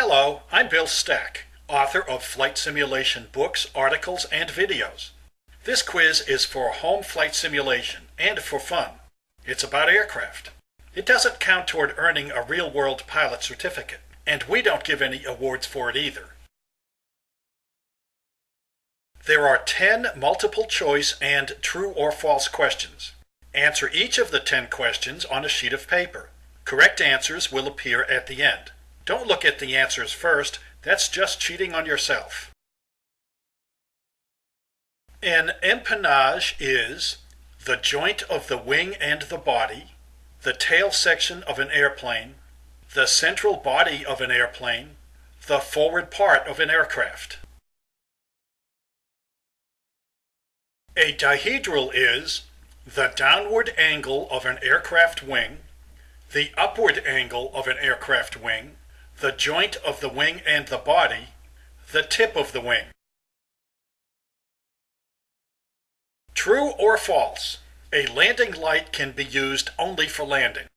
Hello, I'm Bill Stack, author of flight simulation books, articles, and videos. This quiz is for home flight simulation and for fun. It's about aircraft. It doesn't count toward earning a real-world pilot certificate, and we don't give any awards for it either. There are 10 multiple choice and true or false questions. Answer each of the 10 questions on a sheet of paper. Correct answers will appear at the end. Don't look at the answers first, that's just cheating on yourself. An empennage is the joint of the wing and the body, the tail section of an airplane, the central body of an airplane, the forward part of an aircraft. A dihedral is the downward angle of an aircraft wing, the upward angle of an aircraft wing, the joint of the wing and the body, the tip of the wing. True or false? A landing light can be used only for landing.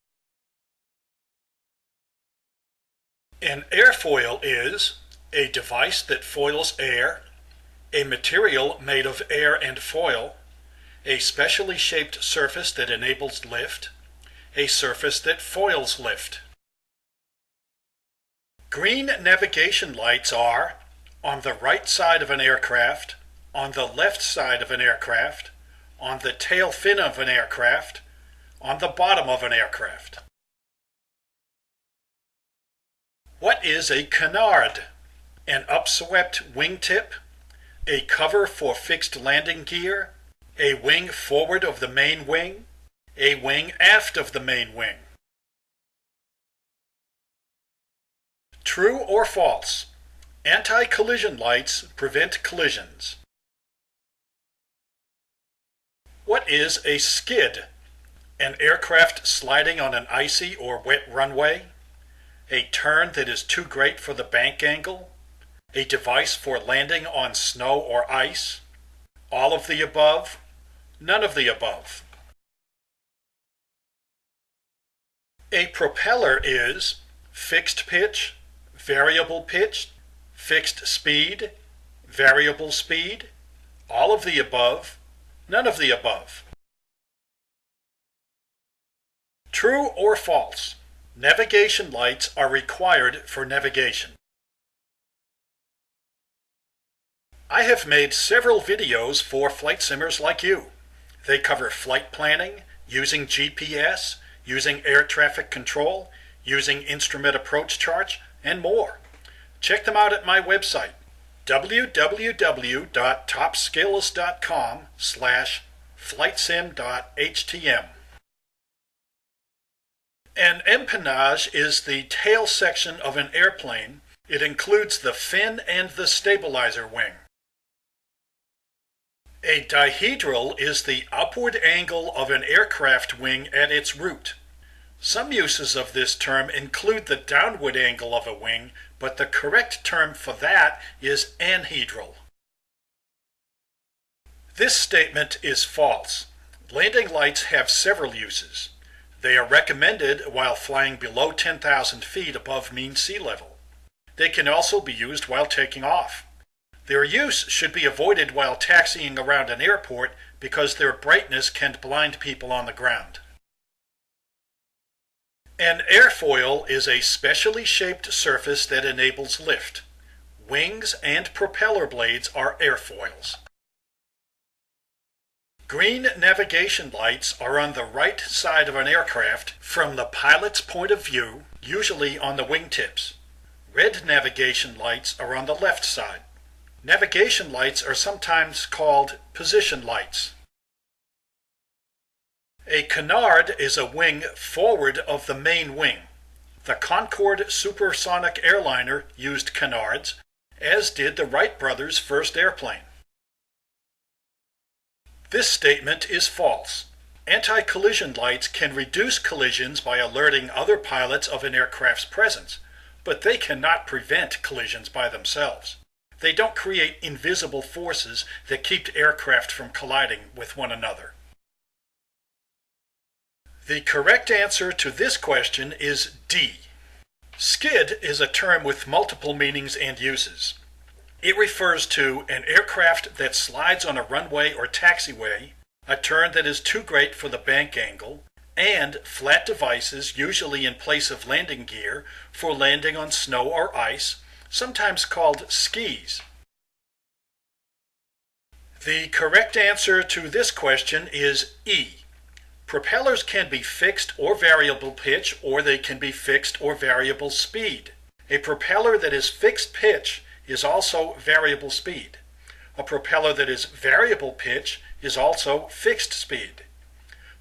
An airfoil is a device that foils air, a material made of air and foil, a specially shaped surface that enables lift, a surface that foils lift. Green navigation lights are on the right side of an aircraft, on the left side of an aircraft, on the tail fin of an aircraft, on the bottom of an aircraft. What is a canard? An upswept wingtip, a cover for fixed landing gear, a wing forward of the main wing, a wing aft of the main wing. True or false? Anti-collision lights prevent collisions. What is a skid? An aircraft sliding on an icy or wet runway, a turn that is too great for the bank angle, a device for landing on snow or ice, all of the above, none of the above. A propeller is fixed pitch, variable pitch, fixed speed, variable speed, all of the above, none of the above. True or false? Navigation lights are required for navigation. I have made several videos for flight simmers like you. They cover flight planning, using GPS, using air traffic control, using instrument approach charts, and more. Check them out at my website, www.topskills.com/flightsim.htm. An empennage is the tail section of an airplane. It includes the fin and the stabilizer wing. A dihedral is the upward angle of an aircraft wing at its root. Some uses of this term include the downward angle of a wing, but the correct term for that is anhedral. This statement is false. Landing lights have several uses. They are recommended while flying below 10,000 feet above mean sea level. They can also be used while taking off. Their use should be avoided while taxiing around an airport because their brightness can blind people on the ground. An airfoil is a specially shaped surface that enables lift. Wings and propeller blades are airfoils. Green navigation lights are on the right side of an aircraft from the pilot's point of view, usually on the wingtips. Red navigation lights are on the left side. Navigation lights are sometimes called position lights. A canard is a wing forward of the main wing. The Concorde supersonic airliner used canards, as did the Wright brothers' first airplane. This statement is false. Anti-collision lights can reduce collisions by alerting other pilots of an aircraft's presence, but they cannot prevent collisions by themselves. They don't create invisible forces that keep aircraft from colliding with one another. The correct answer to this question is D. Skid is a term with multiple meanings and uses. It refers to an aircraft that slides on a runway or taxiway, a turn that is too great for the bank angle, and flat devices usually in place of landing gear for landing on snow or ice, sometimes called skis. The correct answer to this question is E. Propellers can be fixed or variable pitch, or they can be fixed or variable speed. A propeller that is fixed pitch is also variable speed. A propeller that is variable pitch is also fixed speed.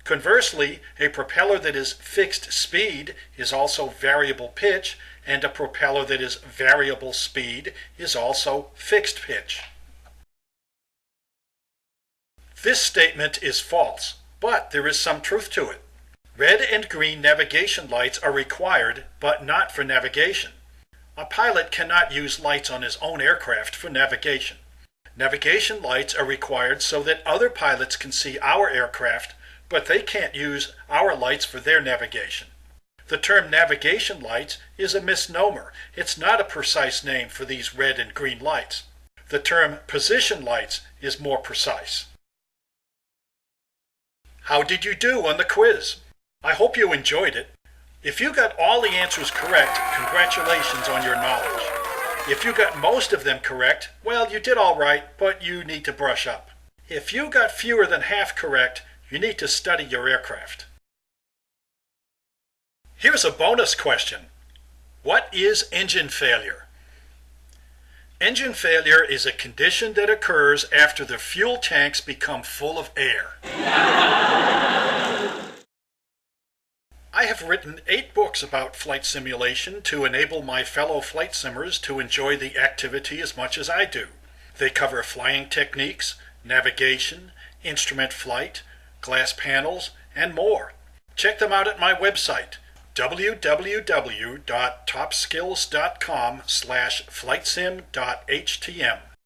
Conversely, a propeller that is fixed speed is also variable pitch, and a propeller that is variable speed is also fixed pitch. This statement is false, but there is some truth to it. Red and green navigation lights are required, but not for navigation. A pilot cannot use lights on his own aircraft for navigation. Navigation lights are required so that other pilots can see our aircraft, but they can't use our lights for their navigation. The term navigation lights is a misnomer. It's not a precise name for these red and green lights. The term position lights is more precise. How did you do on the quiz? I hope you enjoyed it. If you got all the answers correct, congratulations on your knowledge. If you got most of them correct, well, you did all right, but you need to brush up. If you got fewer than half correct, you need to study your aircraft. Here's a bonus question. What is engine failure? Engine failure is a condition that occurs after the fuel tanks become full of air. I have written 8 books about flight simulation to enable my fellow flight simmers to enjoy the activity as much as I do. They cover flying techniques, navigation, instrument flight, glass panels, and more. Check them out at my website, www.topskills.com/flightsim.htm.